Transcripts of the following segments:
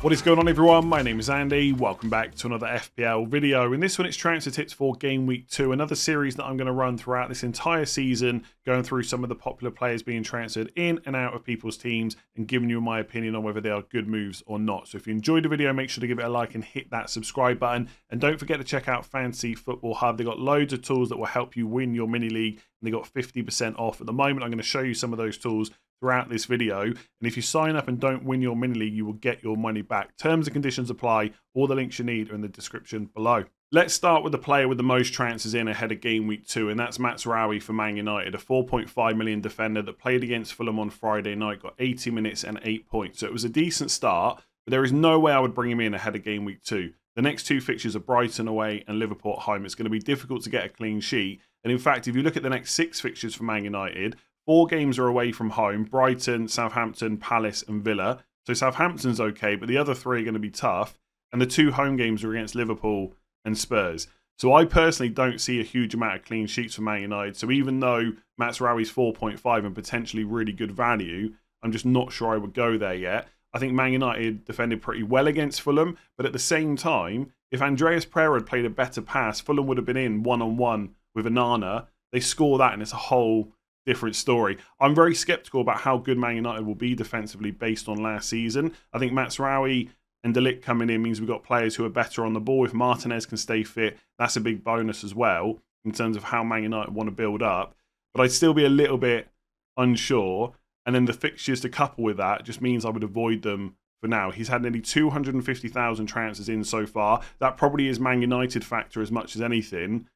What is going on, everyone? My name is Andy. Welcome back to another FPL video. In this one, it's transfer tips for Game Week 2, another series that I'm going to run throughout this entire season, going through some of the popular players being transferred in and out of people's teams and giving you my opinion on whether they are good moves or not. So if you enjoyed the video, make sure to give it a like and hit that subscribe button. And don't forget to check out Fantasy Football Hub. They've got loads of tools that will help you win your mini league, and they got 50% off at the moment. I'm going to show you some of those tools throughout this video, and if you sign up and don't win your mini league, you will get your money back. Terms and conditions apply. All the links you need are in the description below. Let's start with the player with the most transfers in ahead of Game Week 2, and that's Mazraoui for Man United, a 4.5 million defender that played against Fulham on Friday night, got 80 minutes and 8 points. So it was a decent start, but there is no way I would bring him in ahead of Game Week 2. The next two fixtures are Brighton away and Liverpool at home. It's going to be difficult to get a clean sheet, and in fact, if you look at the next 6 fixtures for Man United, 4 games are away from home: Brighton, Southampton, Palace and Villa. So Southampton's okay, but the other 3 are going to be tough. And the 2 home games are against Liverpool and Spurs. So I personally don't see a huge amount of clean sheets for Man United. So even though Mazraoui's 4.5 and potentially really good value, I'm just not sure I would go there yet. I think Man United defended pretty well against Fulham, but at the same time, if Andreas Pereira had played a better pass, Fulham would have been in one-on-one with Onana. They score that and it's a whole different story. I'm very sceptical about how good Man United will be defensively based on last season. I think Mazraoui and De Ligt coming in means we've got players who are better on the ball. If Martinez can stay fit, that's a big bonus as well in terms of how Man United want to build up. But I'd still be a little bit unsure. And then the fixtures to couple with that just means I would avoid them for now. He's had nearly 250,000 transfers in so far. That probably is Man United factor as much as anything.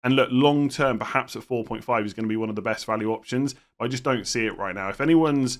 And look, long term, perhaps at 4.5 is going to be one of the best value options. I just don't see it right now. If anyone's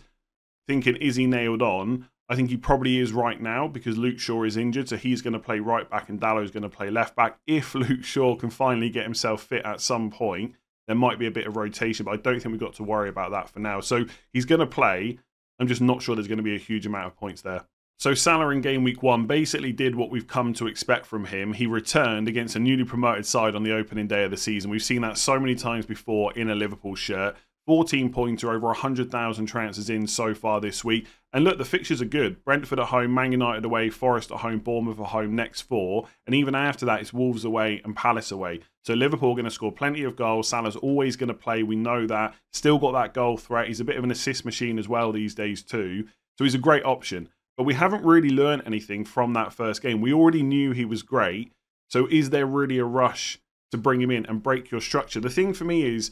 thinking, is he nailed on? I think he probably is right now because Luke Shaw is injured. So he's going to play right back and Dallow's going to play left back. If Luke Shaw can finally get himself fit at some point, there might be a bit of rotation. But I don't think we've got to worry about that for now. So he's going to play. I'm just not sure there's going to be a huge amount of points there. So Salah in Game Week 1 basically did what we've come to expect from him. He returned against a newly promoted side on the opening day of the season. We've seen that so many times before in a Liverpool shirt. 14-pointer, over 100,000 transfers in so far this week. And look, the fixtures are good. Brentford at home, Man United away, Forest at home, Bournemouth at home, next 4. And even after that, it's Wolves away and Palace away. So Liverpool are going to score plenty of goals. Salah's always going to play. We know that. Still got that goal threat. He's a bit of an assist machine as well these days too. So he's a great option. But we haven't really learned anything from that first game. We already knew he was great. So is there really a rush to bring him in and break your structure? The thing for me is,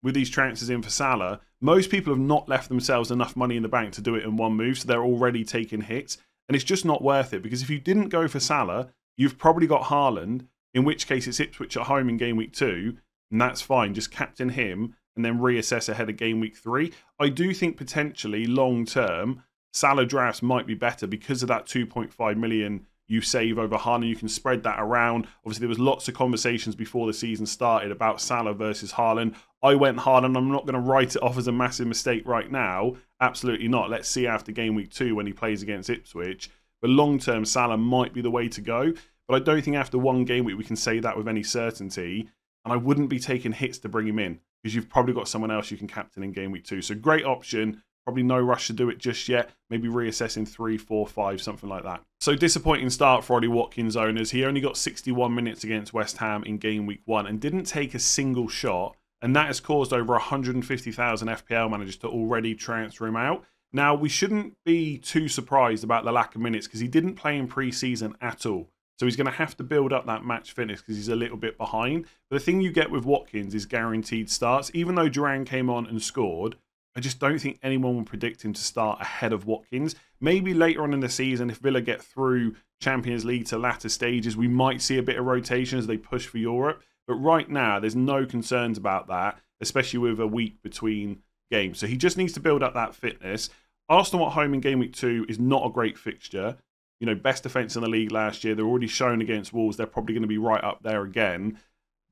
with these transfers in for Salah, most people have not left themselves enough money in the bank to do it in one move. So they're already taking hits. And it's just not worth it. Because if you didn't go for Salah, you've probably got Haaland, in which case it's Ipswich at home in Game Week 2. And that's fine. Just captain him and then reassess ahead of Game Week 3. I do think potentially long term, Salah drafts might be better because of that 2.5 million you save over Haaland. You can spread that around. Obviously, there was lots of conversations before the season started about Salah versus Haaland. I went Haaland. I'm not going to write it off as a massive mistake right now. Absolutely not. Let's see after Game Week 2 when he plays against Ipswich. But long-term, Salah might be the way to go. But I don't think after one game week we can say that with any certainty. And I wouldn't be taking hits to bring him in because you've probably got someone else you can captain in Game Week 2. So great option. Probably no rush to do it just yet. Maybe reassess in 3, 4, 5, something like that. So disappointing start for Ollie Watkins owners. He only got 61 minutes against West Ham in Game Week 1 and didn't take a single shot. And that has caused over 150,000 FPL managers to already transfer him out. Now, we shouldn't be too surprised about the lack of minutes because he didn't play in pre-season at all. So he's going to have to build up that match fitness because he's a little bit behind. But the thing you get with Watkins is guaranteed starts. Even though Duran came on and scored, I just don't think anyone will predict him to start ahead of Watkins. Maybe later on in the season, if Villa get through Champions League to latter stages, we might see a bit of rotation as they push for Europe. But right now, there's no concerns about that, especially with a week between games. So he just needs to build up that fitness. Arsenal at home in Game Week 2 is not a great fixture. You know, best defence in the league last year. They're already shown against Wolves. They're probably going to be right up there again.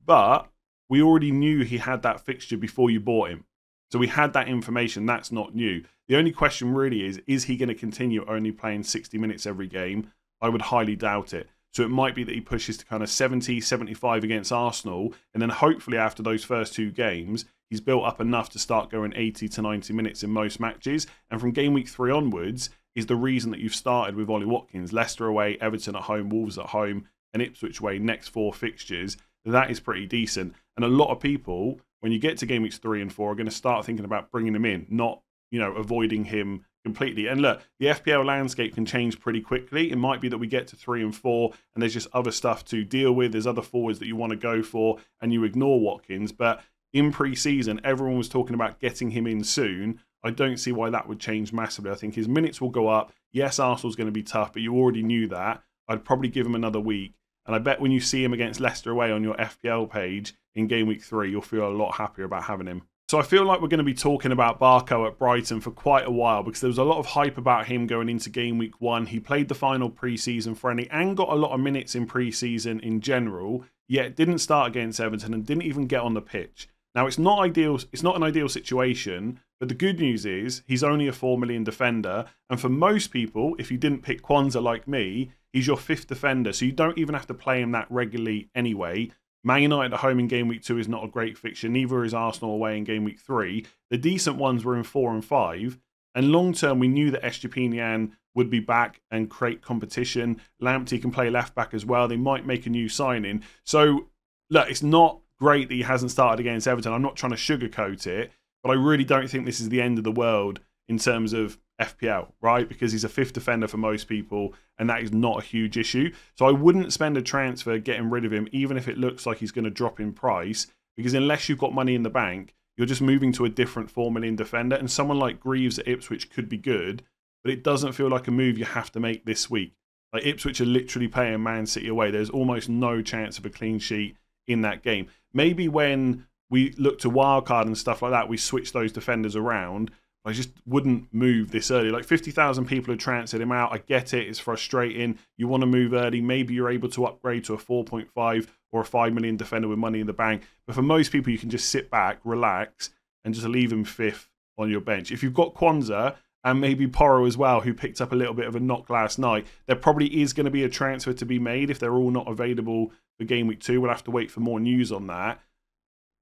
But we already knew he had that fixture before you bought him. So we had that information. That's not new. The only question really is he going to continue only playing 60 minutes every game? I would highly doubt it. So it might be that he pushes to kind of 70, 75 against Arsenal. And then hopefully after those first 2 games, he's built up enough to start going 80 to 90 minutes in most matches. And from game week 3 onwards, is the reason that you've started with Ollie Watkins. Leicester away, Everton at home, Wolves at home, and Ipswich away, next 4 fixtures. That is pretty decent. And a lot of people, when you get to game weeks 3 and 4, are going to start thinking about bringing him in, not, avoiding him completely. And look, the FPL landscape can change pretty quickly. It might be that we get to 3 and 4 and there's just other stuff to deal with. There's other forwards that you want to go for and you ignore Watkins. But in pre-season, everyone was talking about getting him in soon. I don't see why that would change massively. I think his minutes will go up. Yes, Arsenal's going to be tough, but you already knew that. I'd probably give him another week. And I bet when you see him against Leicester away on your FPL page in game week 3, you'll feel a lot happier about having him. So I feel like we're going to be talking about Barco at Brighton for quite a while because there was a lot of hype about him going into game week 1. He played the final pre-season friendly and got a lot of minutes in pre-season in general, yet didn't start against Everton and didn't even get on the pitch. Now, it's not ideal. It's not an ideal situation, but the good news is he's only a 4 million defender. And for most people, if you didn't pick Kwanzaa like me, he's your 5th defender. So you don't even have to play him that regularly anyway. Man United at home in game week 2 is not a great fixture. Neither is Arsenal away in game week 3. The decent ones were in 4 and 5. And long term, we knew that Estepinian would be back and create competition. Lamptey can play left back as well. They might make a new signing. So, look, it's not great that he hasn't started against Everton. I'm not trying to sugarcoat it, but I really don't think this is the end of the world in terms of FPL, right? Because he's a 5th defender for most people, and that is not a huge issue. So I wouldn't spend a transfer getting rid of him, even if it looks like he's going to drop in price, because unless you've got money in the bank, you're just moving to a different 4 million defender, and someone like Greaves at Ipswich could be good, but it doesn't feel like a move you have to make this week. Like, Ipswich are literally playing Man City away. There's almost no chance of a clean sheet in that game. Maybe when we look to wildcard and stuff like that, we switch those defenders around. I just wouldn't move this early. Like, 50,000 people have transferred him out. I get it. It's frustrating. You want to move early. Maybe you're able to upgrade to a 4.5 or a 5 million defender with money in the bank. But for most people, you can just sit back, relax, and just leave him 5th on your bench. If you've got Kwanzaa and maybe Porro as well, who picked up a little bit of a knock last night, there probably is going to be a transfer to be made if they're all not available for game week 2. We'll have to wait for more news on that.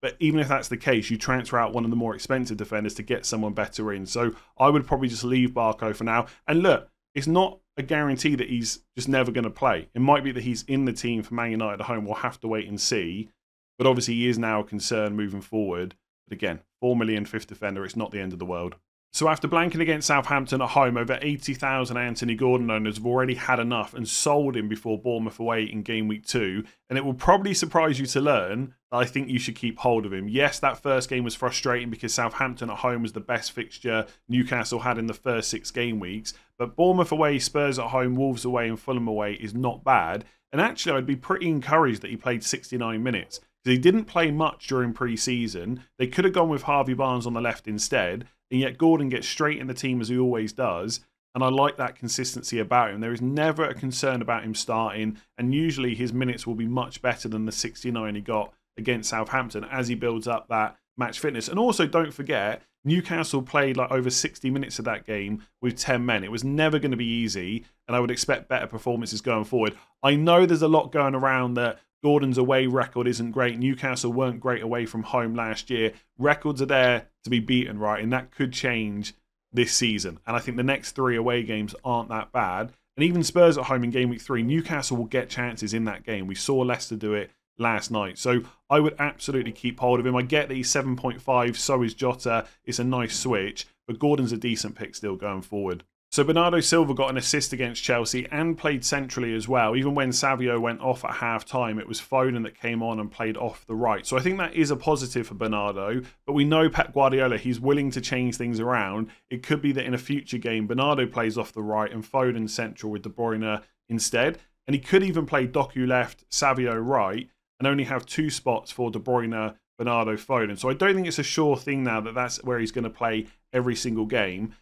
But even if that's the case, you transfer out one of the more expensive defenders to get someone better in. So I would probably just leave Barco for now. And look, it's not a guarantee that he's just never going to play. It might be that he's in the team for Man United at home. We'll have to wait and see. But obviously he is now a concern moving forward. But again, 4 million 5th defender, it's not the end of the world. So after blanking against Southampton at home, over 80,000 Anthony Gordon owners have already had enough and sold him before Bournemouth away in game week 2. And it will probably surprise you to learn that I think you should keep hold of him. Yes, that first game was frustrating because Southampton at home was the best fixture Newcastle had in the first 6 game weeks. But Bournemouth away, Spurs at home, Wolves away and Fulham away is not bad. And actually, I'd be pretty encouraged that he played 69 minutes. Because he didn't play much during pre-season. They could have gone with Harvey Barnes on the left instead. And yet Gordon gets straight in the team as he always does. And I like that consistency about him. There is never a concern about him starting. And usually his minutes will be much better than the 69 he got against Southampton as he builds up that match fitness. And also, don't forget, Newcastle played like over 60 minutes of that game with 10 men. It was never going to be easy. And I would expect better performances going forward. I know there's a lot going around that Gordon's away record isn't great. Newcastle weren't great away from home last year. Records are there to be beaten, right? And that could change this season. And I think the next 3 away games aren't that bad. And even Spurs at home in game week 3, Newcastle will get chances in that game. We saw Leicester do it last night. So I would absolutely keep hold of him. I get that he's 7.5, so is Jota. It's a nice switch, but Gordon's a decent pick still going forward. So Bernardo Silva got an assist against Chelsea and played centrally as well. Even when Savio went off at half-time, it was Foden that came on and played off the right. So I think that is a positive for Bernardo. But we know Pep Guardiola, he's willing to change things around. It could be that in a future game, Bernardo plays off the right and Foden central with De Bruyne instead. And he could even play Doku left, Savio right, and only have 2 spots for De Bruyne, Bernardo, Foden. So I don't think it's a sure thing now that that's where he's going to play every single game.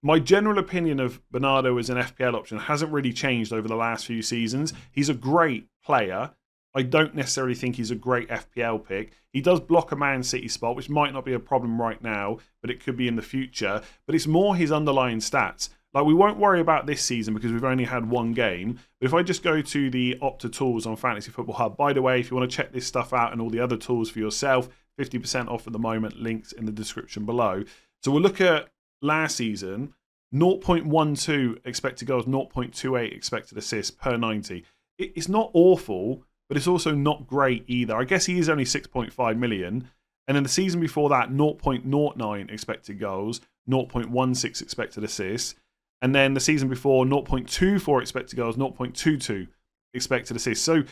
My general opinion of Bernardo as an FPL option hasn't really changed over the last few seasons. He's a great player. I don't necessarily think he's a great FPL pick. He does block a Man City spot, which might not be a problem right now, but it could be in the future. But it's more his underlying stats. Like, we won't worry about this season because we've only had 1 game. But if I just go to the Opta tools on Fantasy Football Hub, by the way, if you want to check this stuff out and all the other tools for yourself, 50% off at the moment, links in the description below. So we'll look at last season. 0.12 expected goals, 0.28 expected assists per 90. It's not awful, but it's also not great either. I guess he is only 6.5 million. And then the season before that, 0.09 expected goals, 0.16 expected assists. And then the season before, 0.24 expected goals, 0.22 expected assists. So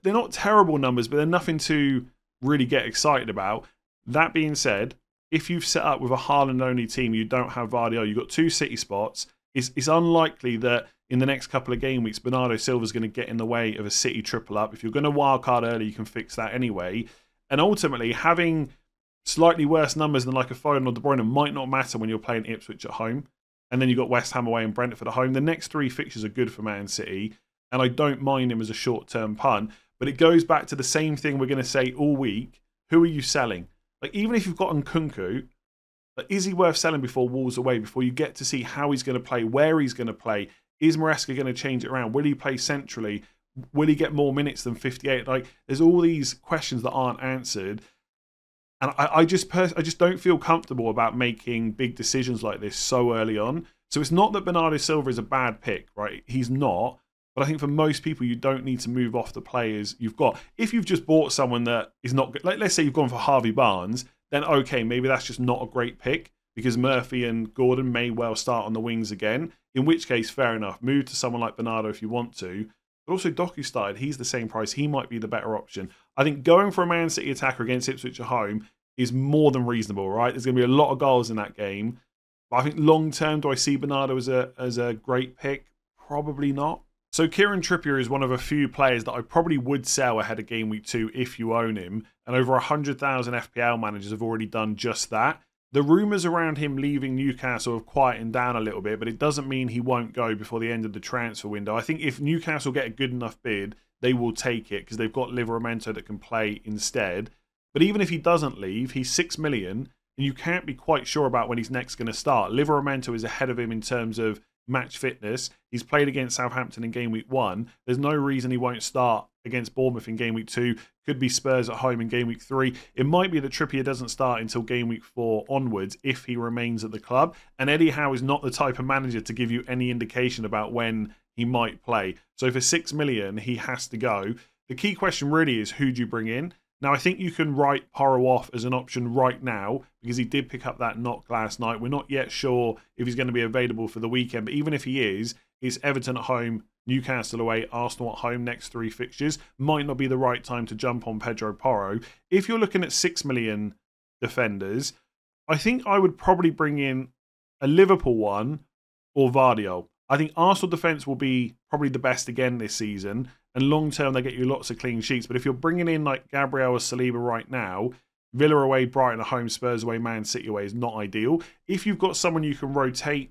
they're not terrible numbers, but they're nothing to really get excited about. That being said, if you've set up with a Haaland-only team, you don't have Vardy, you've got 2 City spots, it's unlikely that in the next couple of game weeks, Bernardo Silva's going to get in the way of a City triple up. If you're going to wildcard early, you can fix that anyway. And ultimately, having slightly worse numbers than like a Foden or De Bruyne might not matter when you're playing Ipswich at home. And then you've got West Ham away and Brentford at home. The next 3 fixtures are good for Man City. And I don't mind him as a short-term punt. But it goes back to the same thing we're going to say all week. Who are you selling? Like, even if you've got Nkunku, but is he worth selling before Wolves away, before you get to see how he's going to play, where he's going to play? Is Maresca going to change it around? Will he play centrally? Will he get more minutes than 58? Like, there's all these questions that aren't answered. And I just don't feel comfortable about making big decisions like this so early on. So it's not that Bernardo Silva is a bad pick, right? He's not. But I think for most people, you don't need to move off the players you've got. If you've just bought someone that is not good, like let's say you've gone for Harvey Barnes, then okay, maybe that's just not a great pick because Murphy and Gordon may well start on the wings again. In which case, fair enough. Move to someone like Bernardo if you want to. But also, Doku started. He's the same price. He might be the better option. I think going for a Man City attacker against Ipswich at home is more than reasonable, right? There's going to be a lot of goals in that game. But I think long term, do I see Bernardo as a great pick? Probably not. So Kieran Trippier is one of a few players that I probably would sell ahead of Game Week 2 if you own him. And over 100,000 FPL managers have already done just that. The rumours around him leaving Newcastle have quietened down a little bit, but it doesn't mean he won't go before the end of the transfer window. I think if Newcastle get a good enough bid, they will take it because they've got Livramento that can play instead. But even if he doesn't leave, he's 6 million and you can't be quite sure about when he's next going to start. Livramento is ahead of him in terms of match fitness. He's played against Southampton in Game Week 1. There's no reason he won't start against Bournemouth in Game Week 2. Could be Spurs at home in Game Week 3. It might be that Trippier doesn't start until Game Week 4 onwards if he remains at the club. And Eddie Howe is not the type of manager to give you any indication about when he might play. So for 6 million, he has to go. The key question really is, who do you bring in? Now, I think you can write Porro off as an option right now because he did pick up that knock last night. We're not yet sure if he's going to be available for the weekend, but even if he is, it's Everton at home, Newcastle away, Arsenal at home, next 3 fixtures. Might not be the right time to jump on Pedro Porro. If you're looking at 6 million defenders, I think I would probably bring in a Liverpool one or Vardy. I think Arsenal defence will be probably the best again this season. And long term, they get you lots of clean sheets. But if you're bringing in like Gabriel or Saliba right now, Villa away, Brighton at home, Spurs away, Man City away is not ideal. If you've got someone you can rotate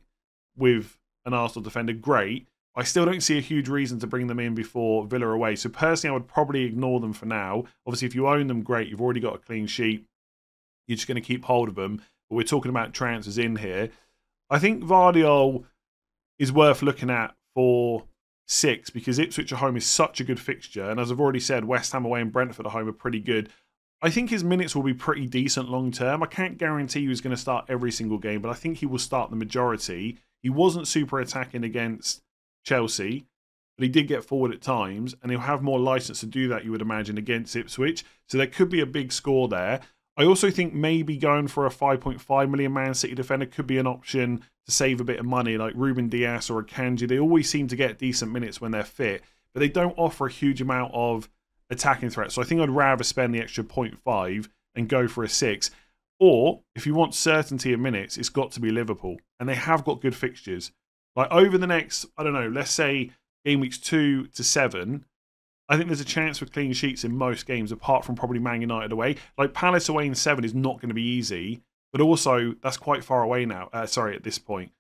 with an Arsenal defender, great. I still don't see a huge reason to bring them in before Villa away. So personally, I would probably ignore them for now. Obviously, if you own them, great. You've already got a clean sheet. You're just going to keep hold of them. But we're talking about transfers in here. I think Vardy is worth looking at for 6 because Ipswich at home is such a good fixture. And as I've already said, West Ham away and Brentford at home are pretty good. I think his minutes will be pretty decent long term. I can't guarantee he's going to start every single game, but I think he will start the majority. He wasn't super attacking against Chelsea, but he did get forward at times, and he'll have more license to do that, you would imagine, against Ipswich. So there could be a big score there. I also think maybe going for a 5.5 million Man City defender could be an option to save a bit of money, like Ruben Dias or Akanji. They always seem to get decent minutes when they're fit, but they don't offer a huge amount of attacking threat. So I think I'd rather spend the extra 0.5 and go for a 6. Or if you want certainty of minutes, it's got to be Liverpool. And they have got good fixtures. Like over the next, I don't know, let's say game weeks 2 to 7, I think there's a chance for clean sheets in most games, apart from probably Man United away. Like Palace away in 7 is not going to be easy, but also that's quite far away now. At this point.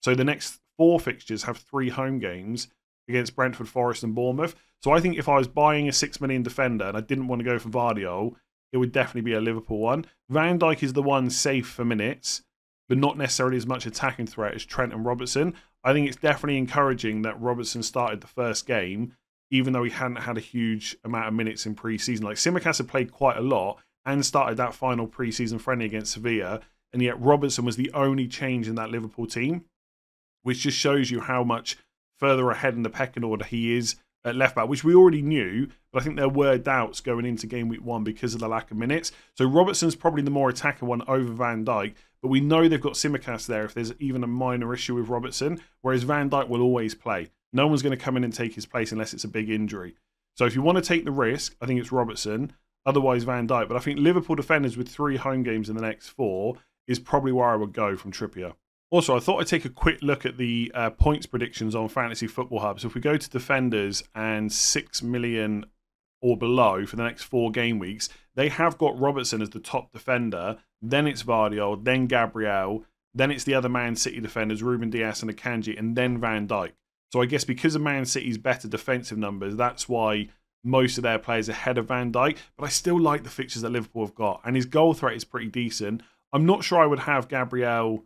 So the next 4 fixtures have 3 home games against Brentford, Forest and Bournemouth. So I think if I was buying a 6 million defender and I didn't want to go for Vardy, it would definitely be a Liverpool one. Van Dijk is the one safe for minutes, but not necessarily as much attacking threat as Trent and Robertson. I think it's definitely encouraging that Robertson started the first game, even though he hadn't had a huge amount of minutes in pre-season. Like Tsimikas had played quite a lot and started that final pre-season friendly against Sevilla, and yet Robertson was the only change in that Liverpool team. which just shows you how much further ahead in the pecking order he is at left back, which we already knew, but I think there were doubts going into game week 1 because of the lack of minutes. So Robertson's probably the more attacking one over Van Dijk, but we know they've got Tsimikas there if there's even a minor issue with Robertson, whereas Van Dijk will always play. No one's going to come in and take his place unless it's a big injury. So if you want to take the risk, I think it's Robertson, otherwise Van Dijk. But I think Liverpool defenders with 3 home games in the next 4 is probably where I would go from Trippier. Also, I thought I'd take a quick look at the points predictions on Fantasy Football Hub. So if we go to defenders and 6 million or below for the next 4 game weeks, they have got Robertson as the top defender. Then it's Vardy, then Gabriel, then it's the other Man City defenders, Ruben Dias and Akanji, and then Van Dijk. So I guess because of Man City's better defensive numbers, that's why most of their players are ahead of Van Dijk. But I still like the fixtures that Liverpool have got. And his goal threat is pretty decent. I'm not sure I would have Gabriel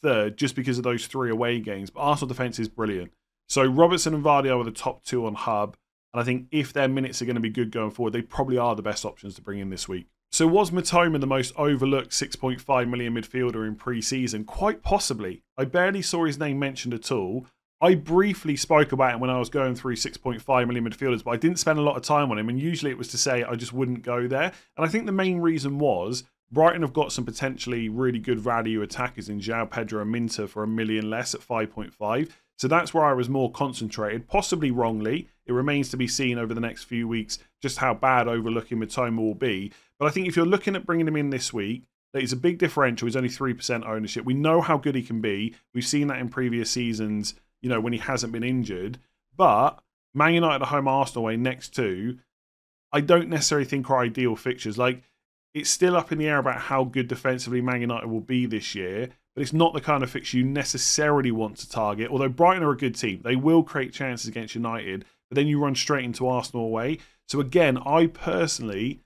third just because of those 3 away games, but Arsenal defence is brilliant. So Robertson and Vardy are the top 2 on Hub, and I think if their minutes are going to be good going forward, they probably are the best options to bring in this week. So was Mitoma the most overlooked 6.5 million midfielder in pre-season? Quite possibly. I barely saw his name mentioned at all. I briefly spoke about him when I was going through 6.5 million midfielders, but I didn't spend a lot of time on him, and usually it was to say I just wouldn't go there. And I think the main reason was Brighton have got some potentially really good value attackers in João Pedro and Minter for $1 million less at 5.5. So that's where I was more concentrated, possibly wrongly. It remains to be seen over the next few weeks just how bad overlooking Mitoma will be. But I think if you're looking at bringing him in this week, that is a big differential. He's only 3% ownership. We know how good he can be. We've seen that in previous seasons, you know, when he hasn't been injured. But Man United at home, Arsenal away, next 2, I don't necessarily think are ideal fixtures. Like, it's still up in the air about how good defensively Man United will be this year, but it's not the kind of fixture you necessarily want to target. Although Brighton are a good team. They will create chances against United, but then you run straight into Arsenal away. So again, I personally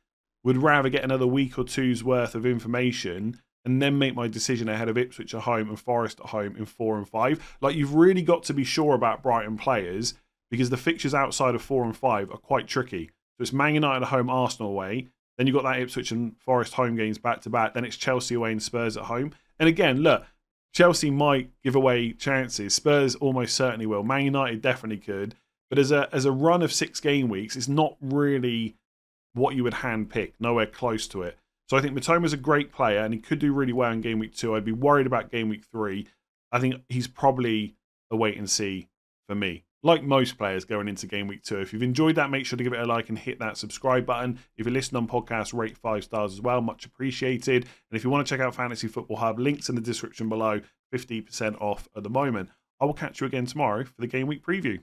would rather get another week or 2's worth of information and then make my decision ahead of Ipswich at home and Forest at home in 4 and 5. Like, you've really got to be sure about Brighton players because the fixtures outside of 4 and 5 are quite tricky. So it's Man United at home, Arsenal away. Then you've got that Ipswich and Forest home games back-to-back. Then it's Chelsea away and Spurs at home. And again, look, Chelsea might give away chances. Spurs almost certainly will. Man United definitely could. But as a run of 6 game weeks, it's not really what you would handpick. Nowhere close to it. So I think Mitoma's a great player and he could do really well in game week 2. I'd be worried about game week 3. I think he's probably a wait and see for me. Like most players going into game week 2. If you've enjoyed that, make sure to give it a like and hit that subscribe button. If you're listening on podcasts, rate 5 stars as well. Much appreciated. And if you want to check out Fantasy Football Hub, links in the description below. 50% off at the moment. I will catch you again tomorrow for the game week preview.